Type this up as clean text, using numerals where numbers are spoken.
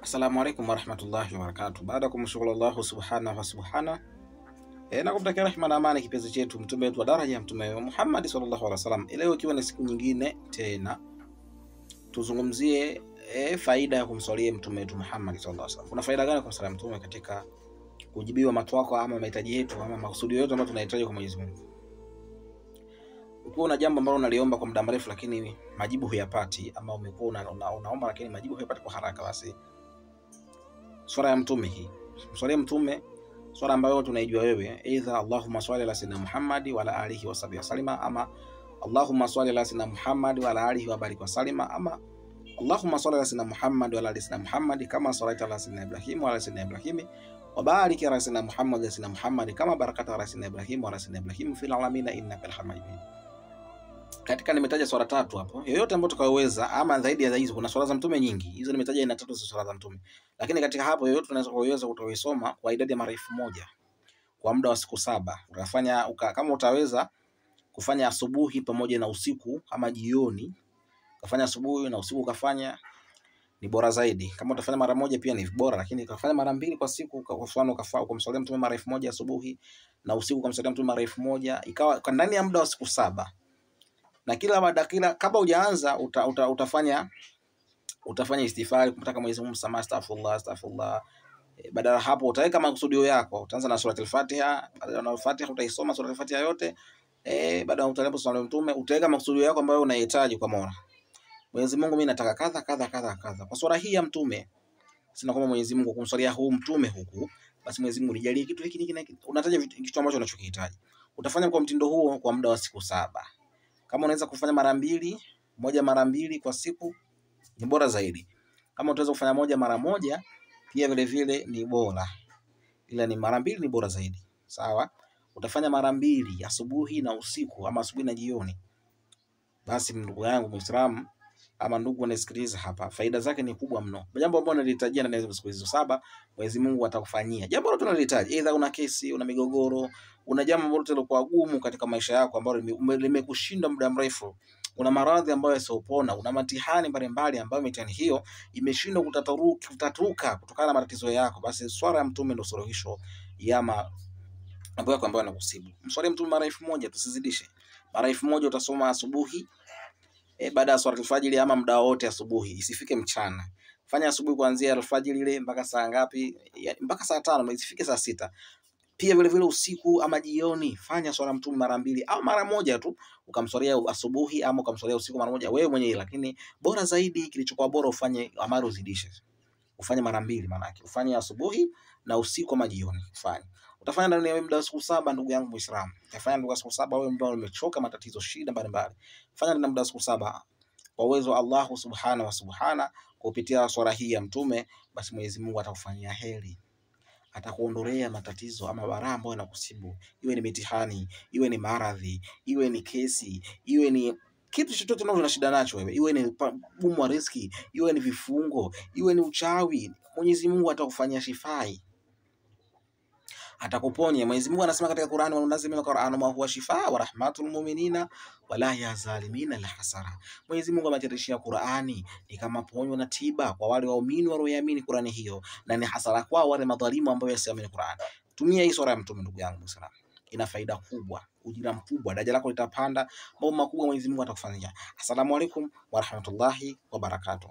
Assalamu alaikum warahmatullahi wabarakatuh. Baada ya kumshukuru Allah subhanahu wa subhana na kumtakia rehema na amani kipenzi chetu mtume wetu wa daraja Mtume Muhammad sallallahu alaihi wasallam. Leo ikiwa ni siku nyingine tena tuzungumzie faida ya kumswalia mtume wetu Muhammad sallallahu alaihi wasallam. Kuna faida gani kumswalia mtume katika kujibiwa matwako ama mahitaji yetu ama makusudi yetu ambayo tunahitaji kwa Mwenyezi Mungu? Ukiwa una jambo ambalo unaliomba kwa muda mrefu lakini majibu huyapati, ama umekuwa unaomba lakini majibu huyapati kwa haraka, basi swala ya mtume hii, mswalie mtume, swala ambayo tunaijua wewe, aidha Allahumma salli ala sayyidina Muhammad wa ala alihi wa sahbihi wasallama, ama Allahumma salli ala sayyidina Muhammad wa ala alihi wa barik wasallama, ama Allahumma salli ala sayyidina Muhammad wa ala ali sayyidina Muhammad kama sallaita ala sayyidina Ibrahim wa ala sayyidina Ibrahim wa barik ala sayyidina Muhammad wa sayyidina Muhammad kama barakata ala sayyidina Ibrahim wa ala sayyidina Ibrahim fil alamin innaka hamidun Majid. Katika nimetaja swala tatu hapo, yoyote ambayo tukaweza, ama zaidi ya hizo, kuna swala za mtume nyingi, hizo nimetaja ina tatu za swala za mtume, lakini katika hapo yoyote tunaweza kuweza kutoisoma kwa idadi ya mara 1000 kwa muda wa siku 7. Utafanya kama utaweza kufanya asubuhi pamoja na usiku ama jioni, kufanya asubuhi na usiku kafanya, ni bora zaidi. Kama utafanya mara moja pia ni bora, lakini kafanya mara 2 kwa siku, kwa mfano kumswalia mtume mara 1000 asubuhi na usiku kumswalia mtume mara 1000, ikawa ndani ya muda wa siku 7. Na kila baada kabla hujaanza utafanya istighfar kumtaka Mwenyezi Mungu msamaha, astaghfirullah. Baada ya hapo utaweka makusudio yako, utaanza na sura al-Fatiha. Baada ya Fatiha utaisoma sura al-Fatiha yote. Baada ya utalipo swala mtume, utaweka makusudio yako ambayo unahitaji kwa Mola. Mwenyezi Mungu, mimi nataka kadha kadha kadha kadha kwa sura hii ya mtume. Sina kama Mwenyezi Mungu kumswalia huu mtume huku, basi Mwenyezi Mungu nijalie kitu hiki. Unataja kitu ambacho unachokihitaji. Utafanya kwa mtindo huo kwa muda wa siku 7. Kama unaweza kufanya mara 2, moja mara 2 kwa siku, ni bora zaidi. Kama utaweza kufanya moja mara moja pia vile vile ni bora, ila ni mara 2 ni bora zaidi. Sawa? Utafanya mara 2 asubuhi na usiku, ama asubuhi na jioni. Basi ndugu yangu Muislamu ama ndugu anasikiliza hapa, faida zake ni kubwa mno. Jambo ambalo nalihitajia ndani ya siku hizo 7, Mwenyezi Mungu atakufanyia. Jambo ambalo tunalihitaji, aidha una kesi, una migogoro, una jambo ambalo lilikuwa gumu katika maisha yako ambalo limekushinda muda mrefu, una maradhi ambayo yasiopona, una mitihani mbalimbali ambayo mitihani hiyo imeshindwa kutatuka kutokana na matatizo yako, basi swala ya mtume ndio suluhisho ya mambo yako ambayo yanakusibu. Mswalie mtume mara 1000, tusizidishe. Mara 1000 utasoma asubuhi, baada ya swala alfajiri, ama muda wote asubuhi, isifike mchana. Fanya asubuhi kuanzia alfajiri ile mpaka saa ngapi? Mpaka saa 5, isifike saa 6. Pia vile vile usiku ama jioni fanya swala mtume mara 2 au mara moja tu, ukamswalia asubuhi ama ukamswalia usiku mara moja wewe mwenyewe. Lakini bora zaidi, kilichokuwa bora ufanye amara uzidishe, ufanye mara 2, maana yake ufanye asubuhi na usiku ama jioni. Utafanya ndani ya muda wa siku 7, ndugu yangu Muislamu. Utafanya ndani ya siku 7, wewe ambao umechoka matatizo, shida mbalimbali, fanya ndani ya muda wa siku 7 kwa uwezo wa Allah subhanahu wa subhana, kupitia swala hii ya mtume, basi Mwenyezi Mungu atakufanyia heri, atakuondolea matatizo ama balaa ambayo yanakusibu, iwe ni mitihani, iwe ni maradhi, iwe ni kesi, iwe ni kitu chochote una shida nacho wewe, iwe ni gumu wa riziki, iwe ni vifungo, iwe ni uchawi, Mwenyezi Mungu atakufanyia shifai, atakuponya. Mwenyezi Mungu anasema katika Qur'ani, wa nunazzilu minal Qur'ani ma huwa shifaa wa rahmatul mu'minina wa la yazalimina alhasara. Mwenyezi Mungu ameteremshia Qur'ani ni kama ponyo na tiba kwa wale waumini walioamini Qur'ani hiyo, na ni hasara kwa wale madhalimu ambao wasiamini Qur'ani. Tumia hii sura ya mtume, ndugu yangu Muislamu, ina faida kubwa, ujira mkubwa, daraja lako litapanda, mambo makubwa Mwenyezi Mungu atakufanyia. Asalamu alaykum wa rahmatullahi wa barakatuh.